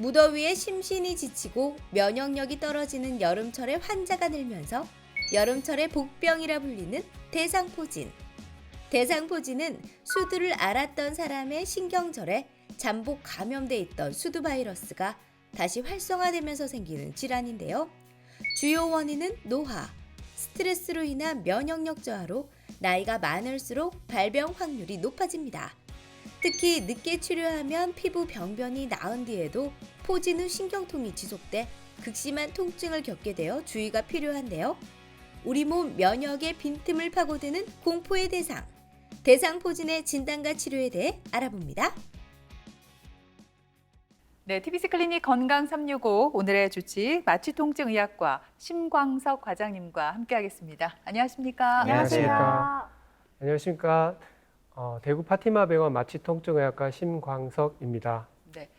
무더위에 심신이 지치고 면역력이 떨어지는 여름철에 환자가 늘면서 여름철의 복병이라 불리는 대상포진. 대상포진은 수두를 앓았던 사람의 신경절에 잠복 감염돼 있던 수두 바이러스가 다시 활성화되면서 생기는 질환인데요. 주요 원인은 노화, 스트레스로 인한 면역력 저하로 나이가 많을수록 발병 확률이 높아집니다. 특히 늦게 치료하면 피부 병변이 나은 뒤에도 포진 후 신경통이 지속돼 극심한 통증을 겪게 되어 주의가 필요한데요. 우리 몸 면역의 빈틈을 파고드는 공포의 대상, 대상포진의 진단과 치료에 대해 알아봅니다. 네, TBC 클리닉 건강 365 오늘의 주치 마취통증의학과 심광석 과장님과 함께하겠습니다. 안녕하십니까? 안녕하십니까. 대구 파티마 병원 마취통증의학과 심광석입니다. 네,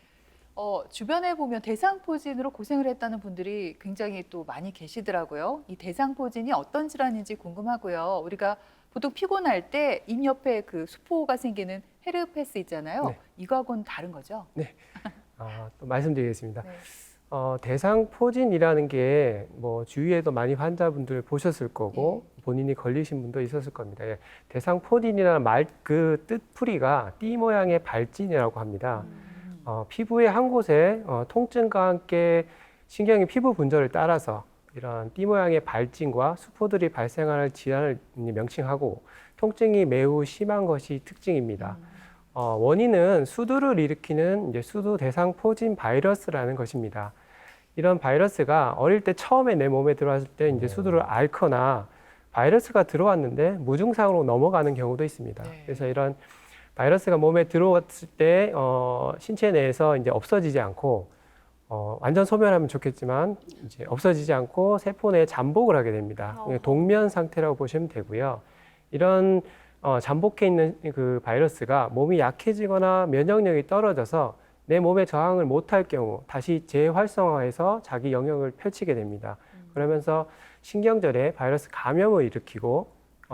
주변에 보면 대상포진으로 고생을 했다는 분들이 굉장히 또 많이 계시더라고요. 이 대상포진이 어떤 질환인지 궁금하고요. 우리가 보통 피곤할 때 입 옆에 그 수포가 생기는 헤르페스 있잖아요. 네. 이거하고는 다른 거죠? 네, 또 말씀드리겠습니다. 네. 대상포진이라는 게 뭐 주위에도 많이 환자분들 보셨을 거고 본인이 걸리신 분도 있었을 겁니다. 예, 대상포진이라는 말 그 뜻풀이가 띠 모양의 발진이라고 합니다. 피부의 한 곳에 통증과 함께 신경이 피부 분절을 따라서 이런 띠 모양의 발진과 수포들이 발생하는 질환을 명칭하고 통증이 매우 심한 것이 특징입니다. 원인은 수두를 일으키는 이제 수두 대상포진 바이러스라는 것입니다. 이런 바이러스가 어릴 때 처음에 내 몸에 들어왔을 때 이제 수두를 앓거나 바이러스가 들어왔는데 무증상으로 넘어가는 경우도 있습니다. 네. 그래서 이런 바이러스가 몸에 들어왔을 때 신체 내에서 이제 없어지지 않고 완전 소멸하면 좋겠지만 이제 없어지지 않고 세포 내에 잠복을 하게 됩니다. 동면 상태라고 보시면 되고요. 이런 잠복해 있는 그 바이러스가 몸이 약해지거나 면역력이 떨어져서 내 몸에 저항을 못할 경우 다시 재활성화해서 자기 영역을 펼치게 됩니다. 그러면서 신경절에 바이러스 감염을 일으키고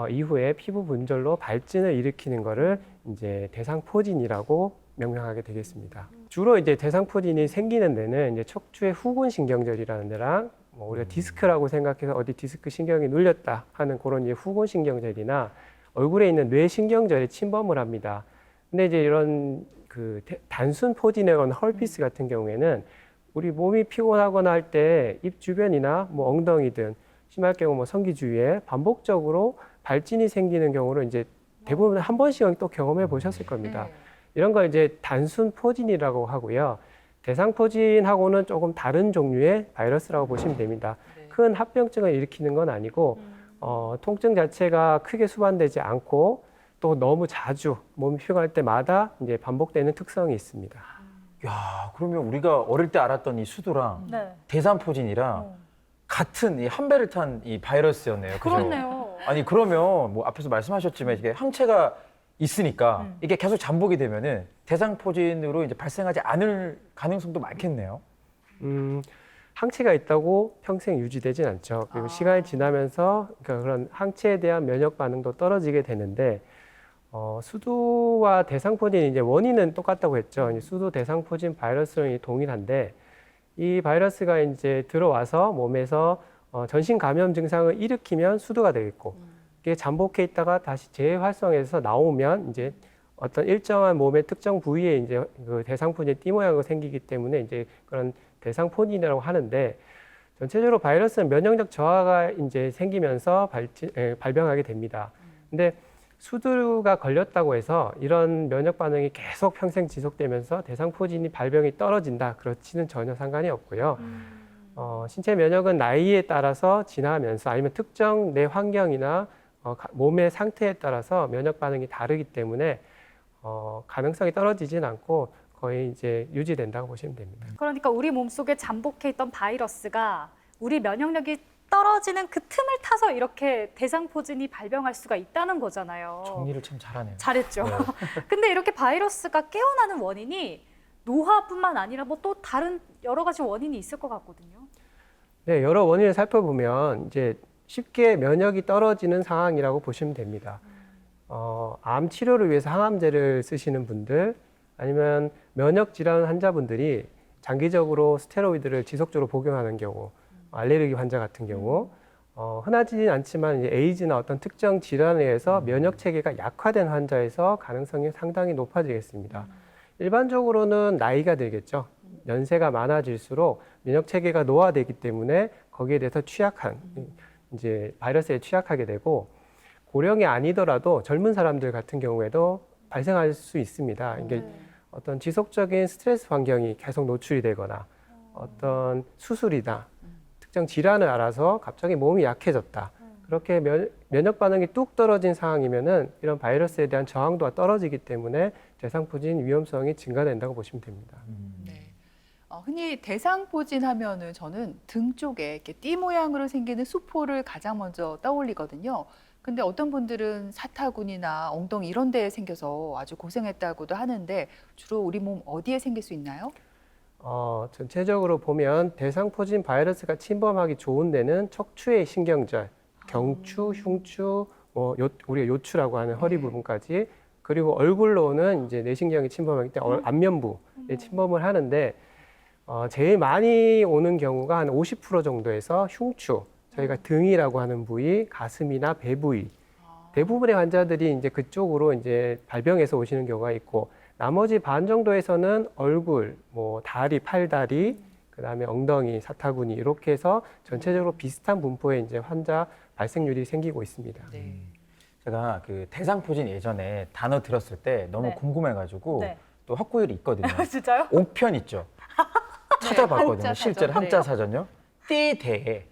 이후에 피부 분절로 발진을 일으키는 것을 이제 대상포진이라고 명명하게 되겠습니다. 주로 이제 대상포진이 생기는 데는 이제 척추의 후근 신경절이라는 데랑 뭐 우리가 디스크라고 생각해서 어디 디스크 신경이 눌렸다 하는 그런 이제 후근 신경절이나 얼굴에 있는 뇌 신경절에 침범을 합니다. 근데 이제 이런 그 단순 포진이거나 헐피스 같은 경우에는 우리 몸이 피곤하거나 할 때 입 주변이나 뭐 엉덩이든 심할 경우 뭐 성기 주위에 반복적으로 발진이 생기는 경우를 이제 대부분 한 번씩은 또 경험해 보셨을 겁니다. 네. 이런 걸 이제 단순 포진이라고 하고요. 대상 포진하고는 조금 다른 종류의 바이러스라고 보시면 됩니다. 네. 큰 합병증을 일으키는 건 아니고 통증 자체가 크게 수반되지 않고 또 너무 자주 몸이 피곤할 때마다 이제 반복되는 특성이 있습니다. 야, 그러면 우리가 어릴 때 알았던 이 수두랑 네. 대상포진이랑 같은 이 한 배를 탄 이 바이러스였네요. 그죠? 그렇네요. 아니 그러면 뭐 앞에서 말씀하셨지만 이게 항체가 있으니까 이게 계속 잠복이 되면은 대상포진으로 이제 발생하지 않을 가능성도 많겠네요. 항체가 있다고 평생 유지되진 않죠. 그리고 시간이 지나면서 그러니까 그런 항체에 대한 면역 반응도 떨어지게 되는데 수두와 대상포진 이제 원인은 똑같다고 했죠. 수두 대상포진 바이러스는 동일한데 이 바이러스가 이제 들어와서 몸에서 전신 감염 증상을 일으키면 수두가 되겠고 이게 잠복해 있다가 다시 재활성해서 나오면 이제 어떤 일정한 몸의 특정 부위에 이제 그 대상포진 띠 모양으로 생기기 때문에 이제 그런 대상포진이라고 하는데 전체적으로 바이러스는 면역력 저하가 이제 생기면서 발병하게 됩니다. 근데 수두가 걸렸다고 해서 이런 면역 반응이 계속 평생 지속되면서 대상포진이 발병이 떨어진다. 그렇지는 전혀 상관이 없고요. 신체 면역은 나이에 따라서 진화하면서 아니면 특정 내 환경이나 몸의 상태에 따라서 면역 반응이 다르기 때문에 가능성이 떨어지진 않고 거의 이제 유지된다고 보시면 됩니다. 그러니까 우리 몸속에 잠복해 있던 바이러스가 우리 면역력이 떨어지는 그 틈을 타서 이렇게 대상포진이 발병할 수가 있다는 거잖아요. 정리를 참 잘하네요. 잘했죠. 네. 근데 이렇게 바이러스가 깨어나는 원인이 노화뿐만 아니라 뭐 또 다른 여러 가지 원인이 있을 것 같거든요. 네, 여러 원인을 살펴보면 이제 쉽게 면역이 떨어지는 상황이라고 보시면 됩니다. 암 치료를 위해서 항암제를 쓰시는 분들 아니면 면역 질환 환자분들이 장기적으로 스테로이드를 지속적으로 복용하는 경우, 알레르기 환자 같은 경우, 흔하지는 않지만 이제 에이즈나 어떤 특정 질환에 의해서 면역 체계가 약화된 환자에서 가능성이 상당히 높아지겠습니다. 일반적으로는 나이가 들겠죠. 연세가 많아질수록 면역 체계가 노화되기 때문에 거기에 대해서 취약한 이제 바이러스에 취약하게 되고 고령이 아니더라도 젊은 사람들 같은 경우에도 발생할 수 있습니다. 이게 어떤 지속적인 스트레스 환경이 계속 노출이 되거나 어떤 수술이나 특정 질환을 알아서 갑자기 몸이 약해졌다. 그렇게 면역 반응이 뚝 떨어진 상황이면은 이런 바이러스에 대한 저항도가 떨어지기 때문에 대상포진 위험성이 증가된다고 보시면 됩니다. 네. 흔히 대상포진 하면은 저는 등 쪽에 이렇게 띠 모양으로 생기는 수포를 가장 먼저 떠올리거든요. 근데 어떤 분들은 사타구니나 엉덩이 이런 데에 생겨서 아주 고생했다고도 하는데 주로 우리 몸 어디에 생길 수 있나요? 전체적으로 보면 대상포진 바이러스가 침범하기 좋은 데는 척추의 신경절, 경추, 흉추, 우리가 요추라고 하는 허리 부분까지, 그리고 얼굴로는 이제 뇌신경이 침범하기 때문에 안면부에 침범을 하는데 제일 많이 오는 경우가 한 50% 정도에서 흉추, 저희가 등이라고 하는 부위, 가슴이나 배 부위, 대부분의 환자들이 이제 그쪽으로 이제 발병해서 오시는 경우가 있고, 나머지 반 정도에서는 얼굴, 뭐 다리, 팔다리, 그다음에 엉덩이, 사타구니 이렇게 해서 전체적으로 비슷한 분포의 이제 환자 발생률이 생기고 있습니다. 네. 제가 그 대상포진 예전에 단어 들었을 때 너무 네. 궁금해가지고 네. 또 확고율이 있거든요. 진짜요? 옥편 있죠. 찾아봤거든요. 한자 실제로 사전. 한자 사전요. 띠대에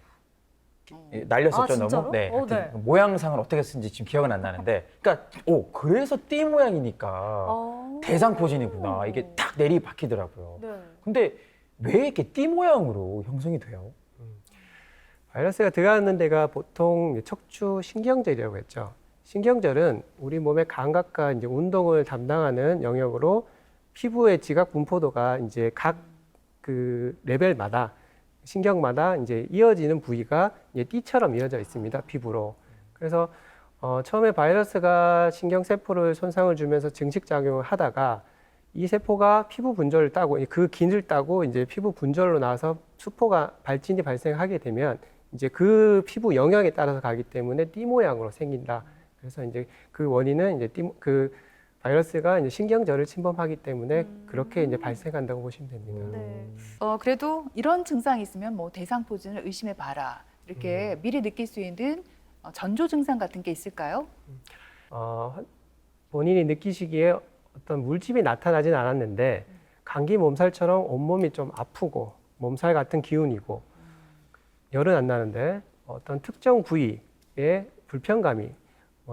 날렸었죠. 아, 진짜로? 너무. 네. 네. 하여튼 모양상을 어떻게 쓴지 지금 기억은 안 나는데, 그러니까 그래서 띠 모양이니까 대상포진이구나. 이게 딱 내리 박히더라고요. 네. 근데 왜 이렇게 띠 모양으로 형성이 돼요? 바이러스가 들어가는 데가 보통 척추 신경절이라고 했죠. 신경절은 우리 몸의 감각과 이제 운동을 담당하는 영역으로 피부의 지각 분포도가 이제 각 그 레벨마다 신경마다 이제 이어지는 부위가 이제 띠처럼 이어져 있습니다. 피부로. 그래서 처음에 바이러스가 신경세포를 손상을 주면서 증식작용을 하다가 이 세포가 피부 분절을 따고 그 긴을 따고 이제 피부 분절로 나와서 수포가 발진이 발생하게 되면 이제 그 피부 영역에 따라서 가기 때문에 띠 모양으로 생긴다. 그래서 이제 그 원인은 이제 그 바이러스가 이제 신경절을 침범하기 때문에 그렇게 이제 발생한다고 보시면 됩니다. 네. 그래도 이런 증상이 있으면 뭐 대상포진을 의심해 봐라. 이렇게 미리 느낄 수 있는 전조 증상 같은 게 있을까요? 본인이 느끼시기에 어떤 물집이 나타나진 않았는데 감기 몸살처럼 온몸이 좀 아프고 몸살 같은 기운이고 열은 안 나는데 어떤 특정 부위에 불편감이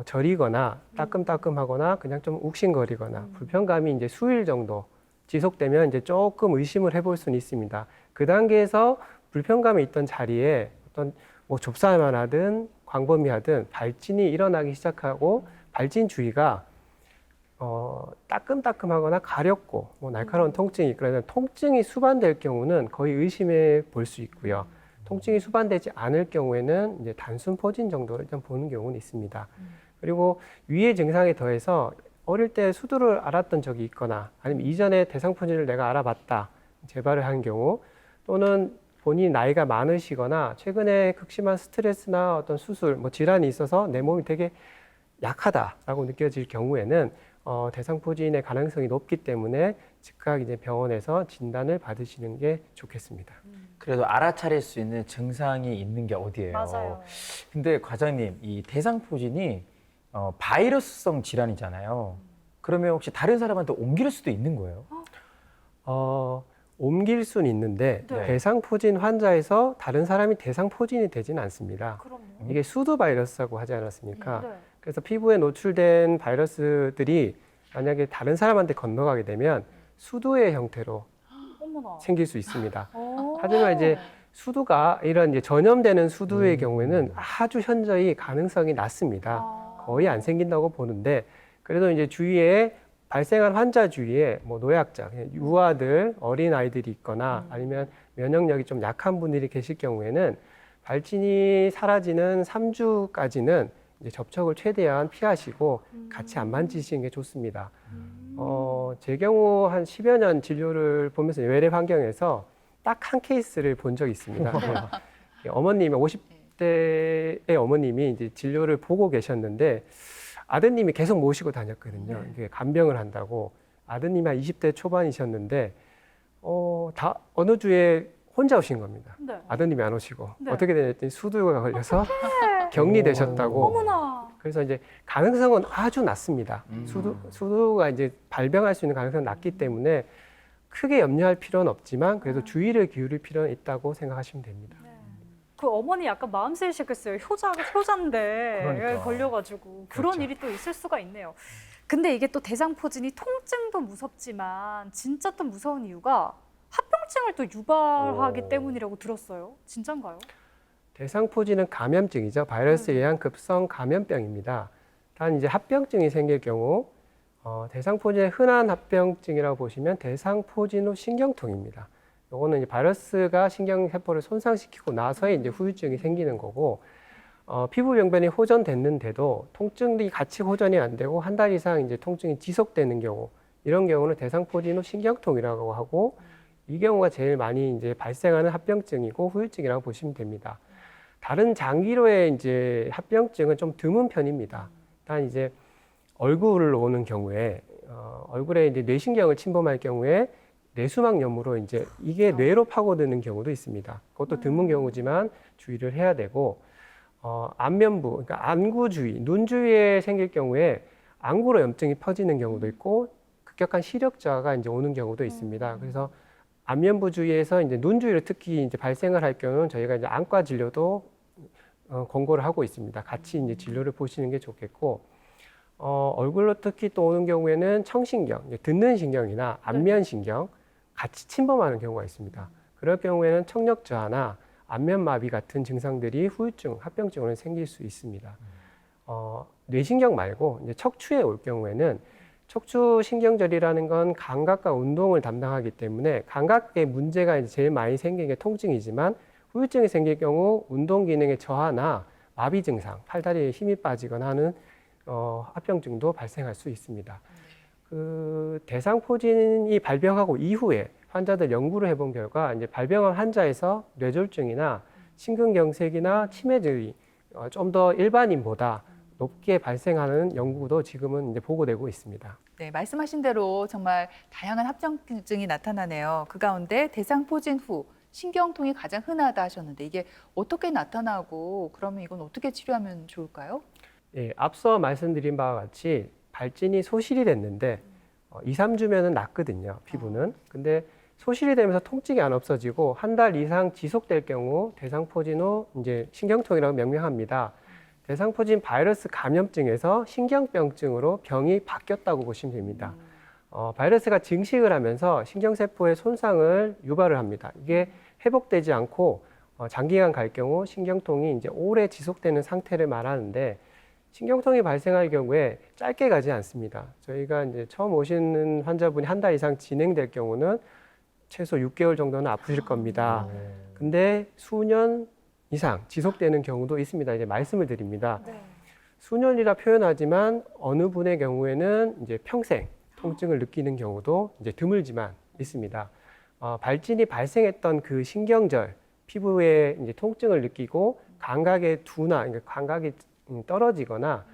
저리거나 따끔따끔하거나 그냥 좀 욱신거리거나 불편감이 이제 수일 정도 지속되면 이제 조금 의심을 해볼 수는 있습니다. 그 단계에서 불편감이 있던 자리에 어떤 뭐 좁쌀만 하든 광범위하든 발진이 일어나기 시작하고 발진 주위가 따끔따끔하거나 가렵고 뭐 날카로운 통증이 있거나 통증이 수반될 경우는 거의 의심해 볼 수 있고요. 통증이 수반되지 않을 경우에는 이제 단순 포진 정도로 일단 보는 경우는 있습니다. 그리고 위의 증상에 더해서 어릴 때 수두를 앓았던 적이 있거나 아니면 이전에 대상포진을 내가 알아봤다, 재발을 한 경우, 또는 본인이 나이가 많으시거나 최근에 극심한 스트레스나 어떤 수술, 뭐 질환이 있어서 내 몸이 되게 약하다라고 느껴질 경우에는 대상포진의 가능성이 높기 때문에 즉각 이제 병원에서 진단을 받으시는 게 좋겠습니다. 그래도 알아차릴 수 있는 증상이 있는 게 어디예요? 맞아요. 근데 과장님, 이 대상포진이 바이러스성 질환이잖아요. 그러면 혹시 다른 사람한테 옮길 수도 있는 거예요? 옮길 수는 있는데 네. 대상포진 환자에서 다른 사람이 대상포진이 되지는 않습니다. 그럼요. 이게 수두 바이러스라고 하지 않았습니까? 네. 그래서 피부에 노출된 바이러스들이 만약에 다른 사람한테 건너가게 되면 수두의 형태로 어머나. 생길 수 있습니다. 오. 하지만 이제 수두가 이런 이제 전염되는 수두의 경우에는 아주 현저히 가능성이 낮습니다. 거의 안 생긴다고 보는데, 그래도 이제 주위에 발생한 환자 주위에 뭐 노약자, 유아들, 어린 아이들이 있거나 아니면 면역력이 좀 약한 분들이 계실 경우에는 발진이 사라지는 3주까지는 이제 접촉을 최대한 피하시고 같이 안 만지시는 게 좋습니다. 제 경우 한 10여 년 진료를 보면서 외래 환경에서 딱 한 케이스를 본 적이 있습니다. 어머님이 50대의 어머님이 이제 진료를 보고 계셨는데 아드님이 계속 모시고 다녔거든요. 이게 간병을 한다고. 아드님이 한 20대 초반이셨는데 다 어느 주에 혼자 오신 겁니다. 네. 아드님이 안 오시고 네. 어떻게 됐더니 수두가 걸려서 격리되셨다고. 어머나. 그래서 이제 가능성은 아주 낮습니다. 음. 수두가 이제 발병할 수 있는 가능성이 낮기 때문에 크게 염려할 필요는 없지만 그래도 주의를 기울일 필요는 있다고 생각하시면 됩니다. 그 어머니 약간 마음 쓰이시겠어요. 효자인데 그러니까. 걸려가지고 그런 그렇죠. 일이 또 있을 수가 있네요. 근데 이게 또 대상포진이 통증도 무섭지만 진짜 또 무서운 이유가 합병증을 또 유발하기 오. 때문이라고 들었어요. 진짠가요? 대상포진은 감염증이죠. 바이러스 예양급성 감염병입니다. 단 이제 합병증이 생길 경우 대상포진의 흔한 합병증이라고 보시면 대상포진 후 신경통입니다. 요거는 이제 바이러스가 신경세포를 손상시키고 나서의 이제 후유증이 생기는 거고 피부 병변이 호전됐는데도 통증이 같이 호전이 안 되고 한 달 이상 이제 통증이 지속되는 경우 이런 경우는 대상포진 후 신경통이라고 하고 이 경우가 제일 많이 이제 발생하는 합병증이고 후유증이라고 보시면 됩니다. 다른 장기로의 이제 합병증은 좀 드문 편입니다. 단 이제 얼굴을 오는 경우에 얼굴에 이제 뇌신경을 침범할 경우에 뇌수막염으로 이제 이게 뇌로 파고드는 경우도 있습니다. 그것도 드문 경우지만 주의를 해야 되고 안면부, 그러니까 안구 주위, 눈 주위에 생길 경우에 안구로 염증이 퍼지는 경우도 있고 급격한 시력저하가 이제 오는 경우도 있습니다. 그래서 안면부 주위에서 이제 눈 주위로 특히 이제 발생을 할 경우는 저희가 이제 안과 진료도 권고를 하고 있습니다. 같이 이제 진료를 보시는 게 좋겠고 얼굴로 특히 또 오는 경우에는 청신경, 이제 듣는 신경이나 안면신경 같이 침범하는 경우가 있습니다. 그럴 경우에는 청력저하나 안면마비 같은 증상들이 후유증, 합병증으로 생길 수 있습니다. 뇌신경 말고 이제 척추에 올 경우에는 척추신경절이라는 건 감각과 운동을 담당하기 때문에 감각의 문제가 이제 제일 많이 생기는 게 통증이지만 후유증이 생길 경우 운동 기능의 저하나 마비 증상, 팔다리에 힘이 빠지거나 하는 합병증도 발생할 수 있습니다. 그 대상포진이 발병하고 이후에 환자들 연구를 해본 결과 이제 발병한 환자에서 뇌졸중이나 심근경색이나 치매들이 좀 더 일반인보다 높게 발생하는 연구도 지금은 이제 보고되고 있습니다. 네, 말씀하신 대로 정말 다양한 합병증이 나타나네요. 그 가운데 대상포진 후 신경통이 가장 흔하다 하셨는데 이게 어떻게 나타나고 그러면 이건 어떻게 치료하면 좋을까요? 예, 앞서 말씀드린 바와 같이 발진이 소실이 됐는데 2, 3주면은 낫거든요, 피부는. 근데 소실이 되면서 통증이 안 없어지고 한 달 이상 지속될 경우 대상포진 후 이제 신경통이라고 명명합니다. 대상포진 바이러스 감염증에서 신경병증으로 병이 바뀌었다고 보시면 됩니다. 바이러스가 증식을 하면서 신경세포의 손상을 유발을 합니다. 이게 회복되지 않고 장기간 갈 경우 신경통이 이제 오래 지속되는 상태를 말하는데 신경통이 발생할 경우에 짧게 가지 않습니다. 저희가 이제 처음 오시는 환자분이 한 달 이상 진행될 경우는 최소 6개월 정도는 아프실 겁니다. 근데 수년 이상 지속되는 경우도 있습니다. 이제 말씀을 드립니다. 네. 수년이라 표현하지만 어느 분의 경우에는 이제 평생 통증을 느끼는 경우도 이제 드물지만 있습니다. 발진이 발생했던 그 신경절, 피부에 이제 통증을 느끼고 감각의 둔화, 그러니까 감각이 떨어지거나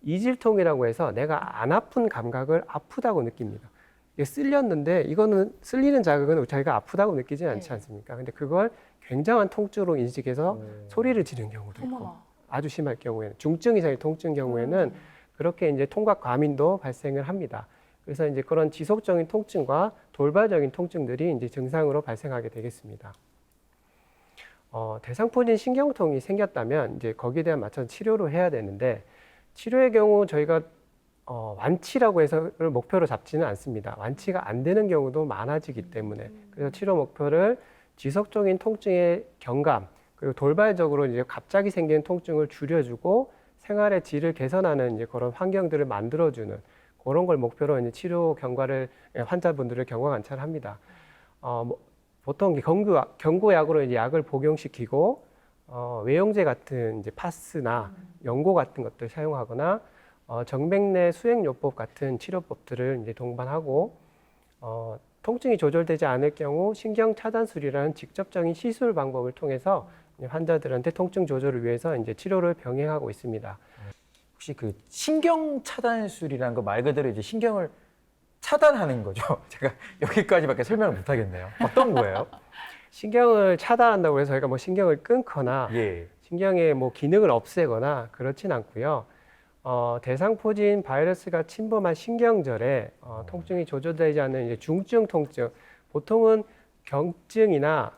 이질통이라고 해서 내가 안 아픈 감각을 아프다고 느낍니다. 이게 쓸렸는데 이거는 쓸리는 자극은 자기가 아프다고 느끼지 않지 않습니까? 근데 그걸 굉장한 통증으로 인식해서 소리를 지르는 경우도 있고 어머나. 아주 심할 경우에는 중증 이상의 통증 경우에는 그렇게 이제 통각 과민도 발생을 합니다. 그래서 이제 그런 지속적인 통증과 돌발적인 통증들이 이제 증상으로 발생하게 되겠습니다. 대상포진 신경통이 생겼다면 이제 거기에 대한 맞춰서 치료를 해야 되는데 치료의 경우 저희가 완치라고 해서 목표로 잡지는 않습니다. 완치가 안 되는 경우도 많아지기 때문에 그래서 치료 목표를 지속적인 통증의 경감 그리고 돌발적으로 이제 갑자기 생기는 통증을 줄여주고 생활의 질을 개선하는 이제 그런 환경들을 만들어주는 그런 걸 목표로 이제 치료 경과를 환자분들을 경과 관찰합니다. 보통 경구약으로 이제 약을 복용시키고 외용제 같은 이제 파스나 연고 같은 것들 사용하거나 정맥내 수액요법 같은 치료법들을 이제 동반하고 통증이 조절되지 않을 경우 신경 차단술이라는 직접적인 시술 방법을 통해서 환자들한테 통증 조절을 위해서 이제 치료를 병행하고 있습니다. 혹시 그 신경 차단술이라는 거 말 그대로 이제 신경을 차단하는 거죠? 제가 여기까지밖에 설명을 못 하겠네요. 어떤 거예요? 신경을 차단한다고 해서 저희가 뭐 신경을 끊거나 예. 신경의 뭐 기능을 없애거나 그렇진 않고요. 대상포진 바이러스가 침범한 신경절에 통증이 조절되지 않는 이제 중증 통증, 보통은 경증이나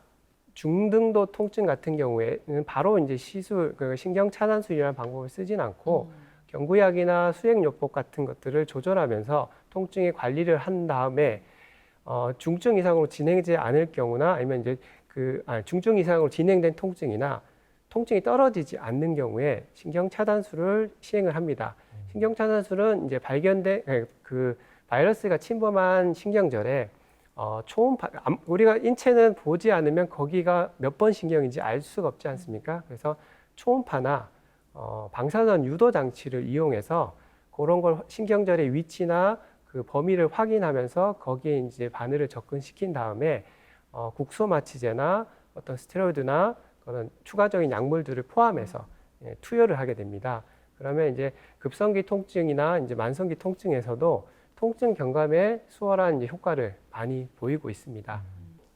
중등도 통증 같은 경우에는 바로 이제 시술, 그 신경 차단술이라는 방법을 쓰진 않고 경구약이나 수액요법 같은 것들을 조절하면서 통증의 관리를 한 다음에 중증 이상으로 진행되지 않을 경우나 아니면 이제 중증 이상으로 진행된 통증이나 통증이 떨어지지 않는 경우에 신경 차단술을 시행을 합니다. 신경 차단술은 이제 발견된 그 바이러스가 침범한 신경절에 초음파, 우리가 인체는 보지 않으면 거기가 몇 번 신경인지 알 수가 없지 않습니까? 그래서 초음파나 방사선 유도 장치를 이용해서 그런 걸 신경절의 위치나 그 범위를 확인하면서 거기에 이제 바늘을 접근시킨 다음에 국소마취제나 어떤 스테로이드나 그런 추가적인 약물들을 포함해서 투여를 하게 됩니다. 그러면 이제 급성기 통증이나 이제 만성기 통증에서도 통증 경감에 수월한 이제 효과를 많이 보이고 있습니다.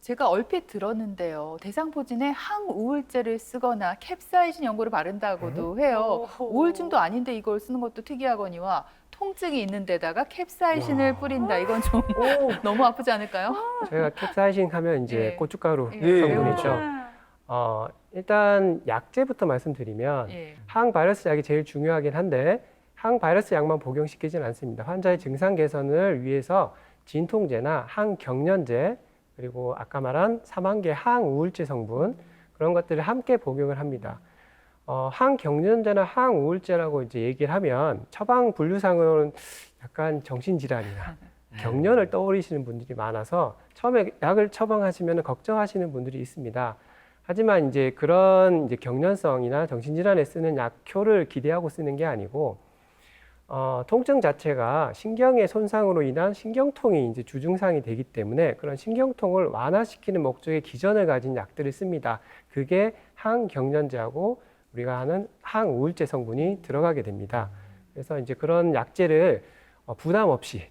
제가 얼핏 들었는데요. 대상포진에 항우울제를 쓰거나 캡사이신 연고를 바른다고도 해요. 우울증도 아닌데 이걸 쓰는 것도 특이하거니와 통증이 있는 데다가 캡사이신을 뿌린다. 이건 좀 너무 아프지 않을까요? 저희가 캡사이신 하면 이제 예. 고춧가루 예. 성분이죠. 일단 약제부터 말씀드리면 예. 항바이러스 약이 제일 중요하긴 한데 항바이러스 약만 복용시키지는 않습니다. 환자의 증상 개선을 위해서 진통제나 항경련제 그리고 아까 말한 3한계 항우울제 성분 그런 것들을 함께 복용을 합니다. 항경련제나 항우울제라고 이제 얘기를 하면 처방 분류상으로는 약간 정신질환이나 경련을 떠올리시는 분들이 많아서 처음에 약을 처방하시면 걱정하시는 분들이 있습니다. 하지만 이제 그런 이제 경련성이나 정신질환에 쓰는 약효를 기대하고 쓰는 게 아니고 통증 자체가 신경의 손상으로 인한 신경통이 이제 주증상이 되기 때문에 그런 신경통을 완화시키는 목적의 기전을 가진 약들을 씁니다. 그게 항경련제하고 우리가 하는 항우울제 성분이 들어가게 됩니다. 그래서 이제 그런 약제를 부담 없이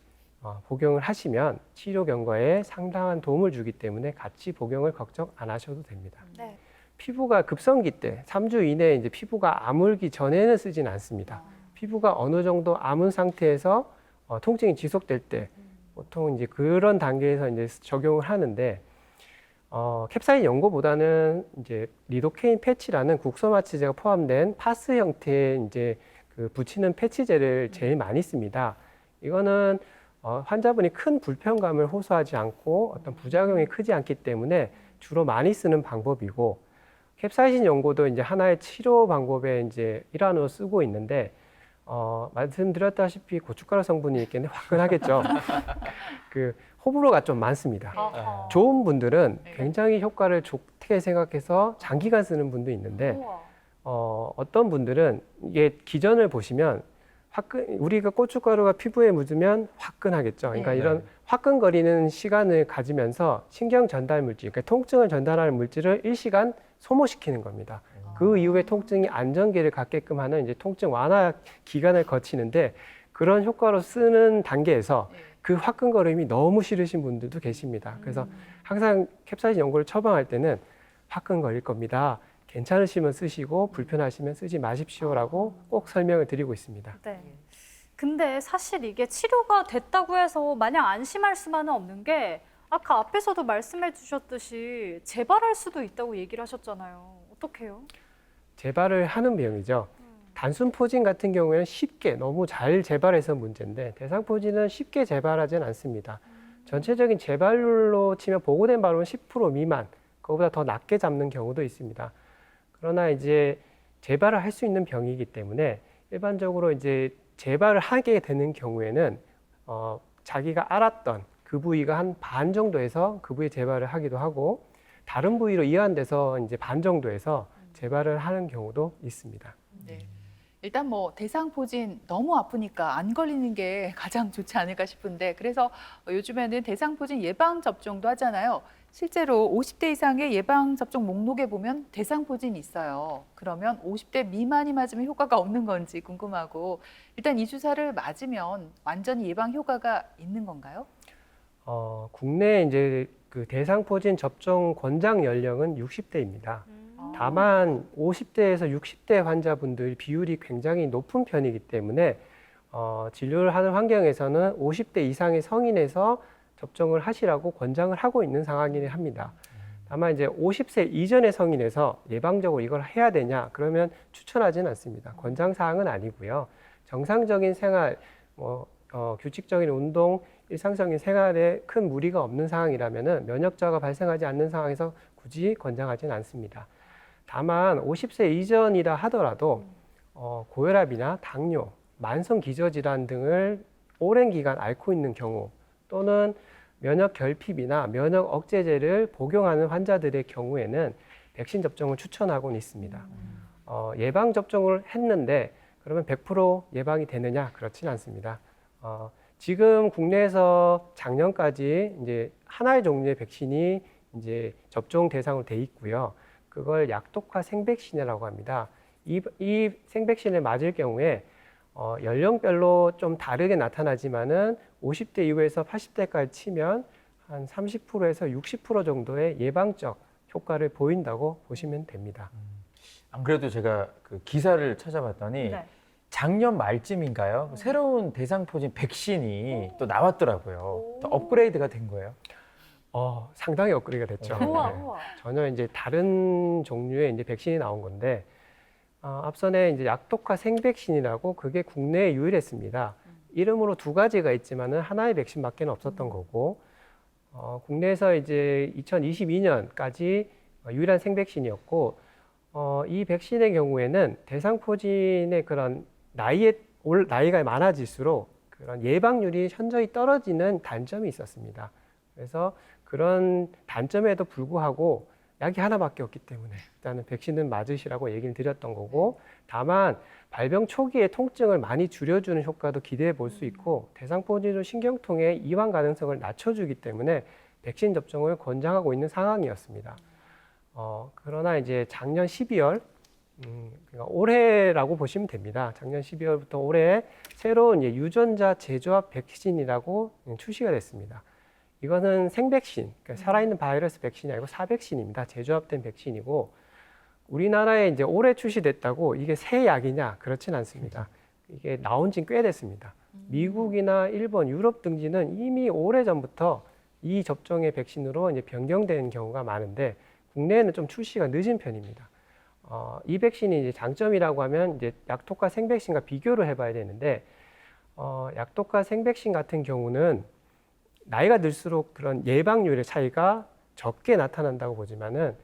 복용을 하시면 치료 경과에 상당한 도움을 주기 때문에 같이 복용을 걱정 안 하셔도 됩니다. 네. 피부가 급성기 때 3주 이내에 이제 피부가 아물기 전에는 쓰지는 않습니다. 피부가 어느 정도 아문 상태에서 통증이 지속될 때 보통 이제 그런 단계에서 이제 적용을 하는데 캡사이신 연고보다는 이제 리도케인 패치라는 국소마취제가 포함된 파스 형태의 이제 그 붙이는 패치제를 제일 많이 씁니다. 이거는 환자분이 큰 불편감을 호소하지 않고 어떤 부작용이 크지 않기 때문에 주로 많이 쓰는 방법이고 캡사이신 연고도 이제 하나의 치료 방법의 이제 일환으로 쓰고 있는데 말씀드렸다시피 고춧가루 성분이 있겠네 화끈하겠죠. 그 호불호가 좀 많습니다. 좋은 분들은 굉장히 효과를 좋게 생각해서 장기간 쓰는 분도 있는데 어떤 분들은 이게 기전을 보시면 우리가 고춧가루가 피부에 묻으면 화끈하겠죠. 그러니까 네. 이런 화끈거리는 시간을 가지면서 신경 전달 물질, 그러니까 통증을 전달하는 물질을 일시간 소모시키는 겁니다. 그 이후에 통증이 안정기를 갖게끔 하는 이제 통증 완화 기간을 거치는데 그런 효과로 쓰는 단계에서 그 화끈거림이 너무 싫으신 분들도 계십니다. 그래서 항상 캡사이신 연고를 처방할 때는 화끈거릴 겁니다. 괜찮으시면 쓰시고 불편하시면 쓰지 마십시오라고 꼭 설명을 드리고 있습니다. 네. 근데 사실 이게 치료가 됐다고 해서 마냥 안심할 수만은 없는 게 아까 앞에서도 말씀해 주셨듯이 재발할 수도 있다고 얘기를 하셨잖아요. 어떡해요? 재발을 하는 병이죠. 단순 포진 같은 경우에는 쉽게 너무 잘 재발해서 문제인데 대상포진은 쉽게 재발하지는 않습니다. 전체적인 재발률로 치면 보고된 발원은 10% 미만, 그거보다 더 낮게 잡는 경우도 있습니다. 그러나 이제 재발을 할 수 있는 병이기 때문에 일반적으로 이제 재발을 하게 되는 경우에는 자기가 알았던 그 부위가 한 반 정도에서 그 부위에 재발을 하기도 하고 다른 부위로 이완돼서 이제 반 정도에서 재발을 하는 경우도 있습니다. 네. 일단 뭐 대상포진 너무 아프니까 안 걸리는 게 가장 좋지 않을까 싶은데 그래서 요즘에는 대상포진 예방 접종도 하잖아요. 실제로 50대 이상의 예방 접종 목록에 보면 대상포진이 있어요. 그러면 50대 미만이 맞으면 효과가 없는 건지 궁금하고 일단 이 주사를 맞으면 완전히 예방 효과가 있는 건가요? 국내 이제 그 대상포진 접종 권장 연령은 60대입니다. 음. 다만 50대에서 60대 환자분들 비율이 굉장히 높은 편이기 때문에 진료를 하는 환경에서는 50대 이상의 성인에서 접종을 하시라고 권장을 하고 있는 상황이긴 합니다. 다만 이제 50세 이전의 성인에서 예방적으로 이걸 해야 되냐 그러면 추천하지는 않습니다. 권장 사항은 아니고요. 정상적인 생활, 규칙적인 운동, 일상적인 생활에 큰 무리가 없는 상황이라면은 면역 저하가 발생하지 않는 상황에서 굳이 권장하지는 않습니다. 다만 50세 이전이라 하더라도 고혈압이나 당뇨, 만성 기저질환 등을 오랜 기간 앓고 있는 경우 또는 면역 결핍이나 면역 억제제를 복용하는 환자들의 경우에는 백신 접종을 추천하고는 있습니다. 예방 접종을 했는데 그러면 100% 예방이 되느냐? 그렇지는 않습니다. 지금 국내에서 작년까지 이제 하나의 종류의 백신이 이제 접종 대상으로 돼 있고요. 그걸 약독화 생백신이라고 합니다. 이 생백신을 맞을 경우에 연령별로 좀 다르게 나타나지만은 50대 이후에서 80대까지 치면 한 30%에서 60% 정도의 예방적 효과를 보인다고 보시면 됩니다. 안 그래도 제가 그 기사를 찾아봤더니 네. 작년 말쯤인가요? 새로운 대상포진 백신이 또 나왔더라고요. 또 업그레이드가 된 거예요. 상당히 업그레이드가 됐죠. 우와, 네. 우와. 전혀 이제 다른 종류의 이제 백신이 나온 건데 앞선에 이제 약독화 생백신이라고 그게 국내에 유일했습니다. 이름으로 두 가지가 있지만은 하나의 백신밖에 없었던 거고 국내에서 이제 2022년까지 유일한 생백신이었고 이 백신의 경우에는 대상포진의 그런 나이가 많아질수록 그런 예방률이 현저히 떨어지는 단점이 있었습니다. 그래서 그런 단점에도 불구하고 약이 하나밖에 없기 때문에 일단은 백신은 맞으시라고 얘기를 드렸던 거고 다만 발병 초기에 통증을 많이 줄여주는 효과도 기대해 볼 수 있고 대상포진으로 신경통의 이완 가능성을 낮춰주기 때문에 백신 접종을 권장하고 있는 상황이었습니다. 그러나 이제 작년 12월, 그러니까 올해라고 보시면 됩니다. 작년 12월부터 올해 새로운 유전자 재조합 백신이라고 출시가 됐습니다. 이거는 생백신, 그러니까 살아있는 바이러스 백신이 아니고 사백신입니다. 재조합된 백신이고 우리나라에 이제 올해 출시됐다고 이게 새 약이냐? 그렇진 않습니다. 이게 나온 지는 꽤 됐습니다. 미국이나 일본, 유럽 등지는 이미 오래전부터 이 접종의 백신으로 이제 변경된 경우가 많은데 국내에는 좀 출시가 늦은 편입니다. 이 백신이 이제 장점이라고 하면 이제 약독화 생백신과 비교를 해봐야 되는데 약독화 생백신 같은 경우는 나이가 들수록 그런 예방률의 차이가 적게 나타난다고 보지만은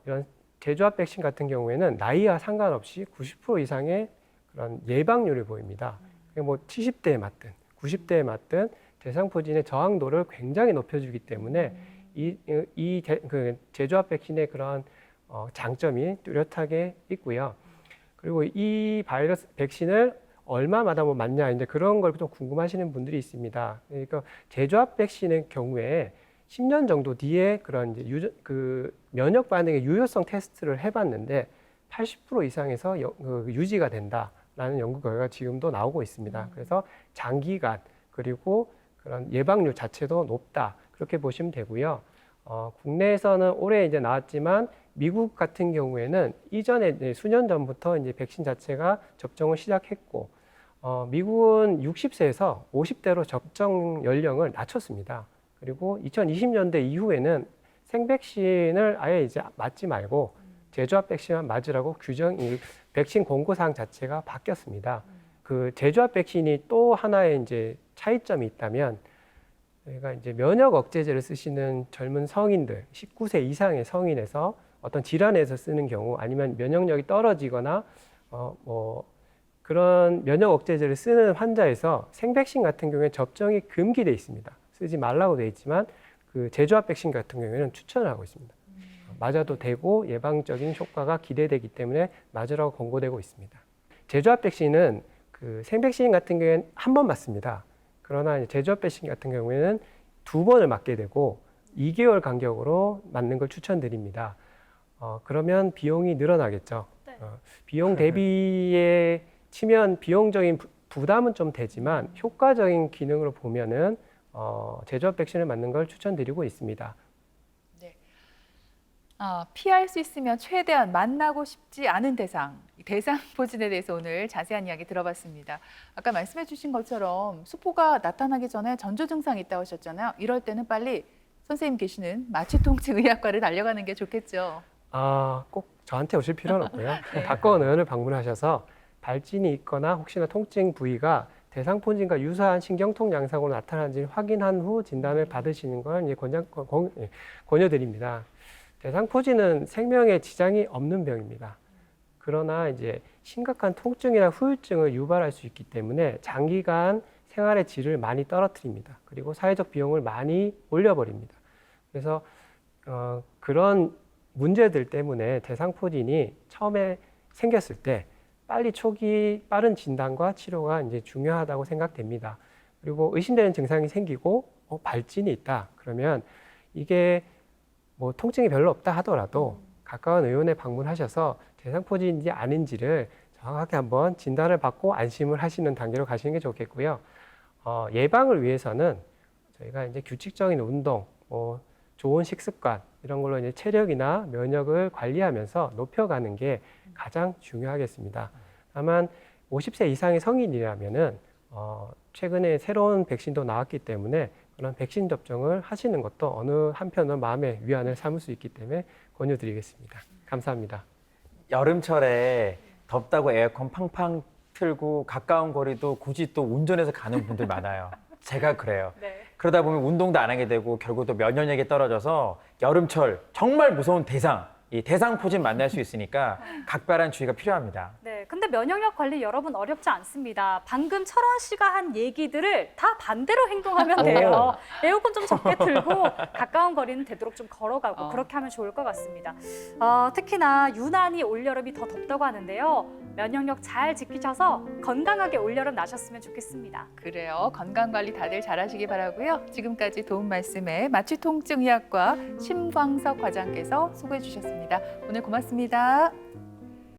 이런 재조합 백신 같은 경우에는 나이와 상관없이 90% 이상의 그런 예방률을 보입니다. 뭐 70대에 맞든 90대에 맞든 대상포진의 저항도를 굉장히 높여주기 때문에 그 재조합 백신의 그런 장점이 뚜렷하게 있고요. 그리고 이 바이러스 백신을 얼마마다 뭐 맞냐 이제 그런 걸 좀 궁금하시는 분들이 있습니다. 그러니까 재조합 백신의 경우에 10년 정도 뒤에 그런 이제 그 면역 반응의 유효성 테스트를 해봤는데 80% 이상에서 유지가 된다라는 연구 결과가 지금도 나오고 있습니다. 그래서 장기간 그리고 그런 예방률 자체도 높다 그렇게 보시면 되고요. 국내에서는 올해 이제 나왔지만 미국 같은 경우에는 이전에 이제 수년 전부터 이제 백신 자체가 접종을 시작했고 미국은 60세에서 50대로 접종 연령을 낮췄습니다. 그리고 2020년대 이후에는 생백신을 아예 이제 맞지 말고 재조합 백신만 맞으라고 백신 권고사항 자체가 바뀌었습니다. 그 재조합 백신이 또 하나의 이제 차이점이 있다면 저희가 이제 면역 억제제를 쓰시는 젊은 성인들, 19세 이상의 성인에서 어떤 질환에서 쓰는 경우 아니면 면역력이 떨어지거나 그런 면역 억제제를 쓰는 환자에서 생백신 같은 경우에 접종이 금기돼 있습니다. 쓰지 말라고 돼 있지만 그 재조합 백신 같은 경우에는 추천을 하고 있습니다. 맞아도 되고 예방적인 효과가 기대되기 때문에 맞으라고 권고되고 있습니다. 제조합 백신은 그 생백신 같은 경우에는 한 번 맞습니다. 그러나 이제 제조합 백신 같은 경우에는 2번을 맞게 되고 2개월 간격으로 맞는 걸 추천드립니다. 그러면 비용이 늘어나겠죠. 네. 비용 대비에 치면 비용적인 부담은 좀 되지만 효과적인 기능으로 보면은 제조합 백신을 맞는 걸 추천드리고 있습니다. 피할 수 있으면 최대한 만나고 싶지 않은 대상포진에 대해서 오늘 자세한 이야기 들어봤습니다. 아까 말씀해 주신 것처럼 수포가 나타나기 전에 전조 증상이 있다고 하셨잖아요. 이럴 때는 빨리 선생님 계시는 마취통증의학과를 달려가는 게 좋겠죠. 꼭 저한테 오실 필요는 없고요. 가까운 의원을 방문하셔서 발진이 있거나 혹시나 통증 부위가 대상포진과 유사한 신경통 양상으로 나타나는지 확인한 후 진단을 받으시는 걸 이제 권유드립니다. 대상포진은 생명에 지장이 없는 병입니다. 그러나 이제 심각한 통증이나 후유증을 유발할 수 있기 때문에 장기간 생활의 질을 많이 떨어뜨립니다. 그리고 사회적 비용을 많이 올려버립니다. 그래서 그런 문제들 때문에 대상포진이 처음에 생겼을 때 빨리 초기 빠른 진단과 치료가 이제 중요하다고 생각됩니다. 그리고 의심되는 증상이 생기고 발진이 있다. 그러면 이게 뭐 통증이 별로 없다 하더라도 가까운 의원에 방문하셔서 대상포진인지 아닌지를 정확하게 한번 진단을 받고 안심을 하시는 단계로 가시는 게 좋겠고요. 예방을 위해서는 저희가 이제 규칙적인 운동, 좋은 식습관 이런 걸로 이제 체력이나 면역을 관리하면서 높여가는 게 가장 중요하겠습니다. 다만 50세 이상의 성인이라면은 최근에 새로운 백신도 나왔기 때문에 그런 백신 접종을 하시는 것도 어느 한편은 마음의 위안을 삼을 수 있기 때문에 권유드리겠습니다. 감사합니다. 여름철에 덥다고 에어컨 팡팡 틀고 가까운 거리도 굳이 또 운전해서 가는 분들 많아요. 제가 그래요. 네. 그러다 보면 운동도 안 하게 되고 결국 또 면역력이 떨어져서 여름철 정말 무서운 이 대상포진 만날 수 있으니까 각별한 주의가 필요합니다. 네, 근데 면역력 관리 여러분 어렵지 않습니다. 방금 철원 씨가 한 얘기들을 다 반대로 행동하면 돼요. 에어컨 좀 적게 틀고 가까운 거리는 되도록 좀 걸어가고 그렇게 하면 좋을 것 같습니다. 특히나 유난히 올여름이 더 덥다고 하는데요. 면역력 잘 지키셔서 건강하게 올여름 나셨으면 좋겠습니다. 그래요. 건강관리 다들 잘하시기 바라고요. 지금까지 도움 말씀에 마취통증의학과 심광석 과장께서 수고해 주셨습니다. 오늘 고맙습니다.